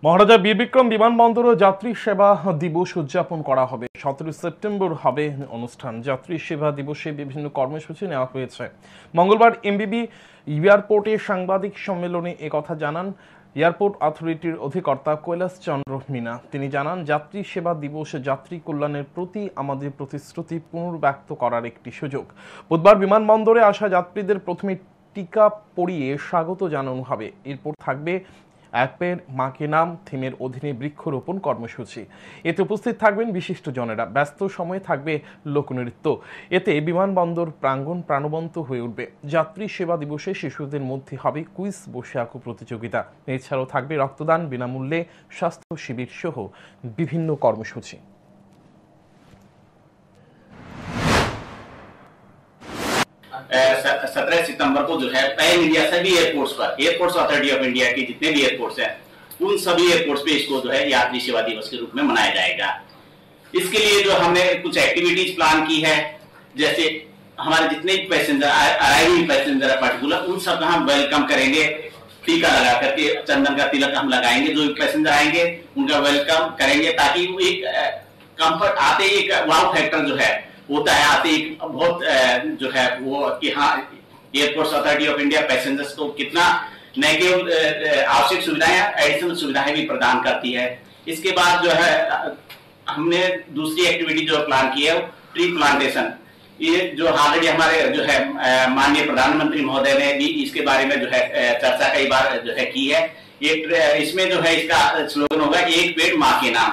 মহারাজা বীর বিক্রম বিমানবন্দর ও যাত্রী সেবা দিবস উদযাপন করা হবে। 17 সেপ্টেম্বর হবে অনুষ্ঠান। যাত্রী সেবা দিবসে বিভিন্ন কর্মসূচি নেওয়া হয়েছে। মঙ্গলবার এমবিবি এয়ারপোর্টে সাংবাদিক সম্মেলনে একথা জানান এয়ারপোর্ট অথরিটির অধিকর্তা কৈলাস চন্দ্র মিনা। তিনি জানান, যাত্রী সেবা দিবস যাত্রী কল্যাণের প্রতি আমাদের প্রতিশ্রুতি পুনর্ব্যক্ত করার একটি সুযোগ। বুধবার বিমানবন্দরে আসা যাত্রীদের প্রথমে টিকা পরিয়ে স্বাগত জানানো হবে। এরপর থাকবে এক পেড় মাঁ কে নাম থিমের অধীনে বৃক্ষরোপণ কর্মসূচি। এতে উপস্থিত থাকবেন বিশিষ্টজনেরা। ব্যস্ত সময়ে থাকবে লোকনৃত্য। এতে বিমানবন্দর প্রাঙ্গণ প্রাণবন্ত হয়ে উঠবে। যাত্রী সেবা দিবসে শিশুদের মধ্যে হবে কুইজ, বসে আঁকো প্রতিযোগিতা। এছাড়াও থাকবে রক্তদান, বিনামূল্যে স্বাস্থ্য শিবির সহ বিভিন্ন কর্মসূচি। 17 सितंबर को जो है पैन इंडिया सभी एयरपोर्ट्स पर एयरपोर्ट्स अथॉरिटी ऑफ इंडिया के जितने भी एयरपोर्ट्स हैं उन सभी एयरपोर्ट्स पे इसको जो है यात्री सेवा दिवस के रूप में मनाया जाएगा। इसके लिए जो हमने कुछ एक्टिविटीज प्लान की है, जैसे हमारे जितने पैसेंजर अराइविंग पैसेंजर है पर्टिकुलर उन सबका हम वेलकम करेंगे। टीका लगा करके चंदन का तिलक हम लगाएंगे। जो पैसेंजर आएंगे उनका वेलकम करेंगे ताकि एक कंफर्ट आते ही एक वाव फैक्टर जो है होता है, आते एक बहुत जो है वो कि हाँ airports authority of India passengers को कितना न केवल आवश्यक सुविधाएं एडिशनल सुविधाएं भी प्रदान करती है। इसके बाद जो है हमने दूसरी एक्टिविटी जो प्लान की है वो ट्री प्लांटेशन। ये जो ऑलरेडी हमारे जो है माननीय प्रधानमंत्री महोदय ने भी इसके बारे में जो है चर्चा कई बार जो है की है। इसमें जो है इसका स्लोगन होगा एक पेड़ माँ के नाम।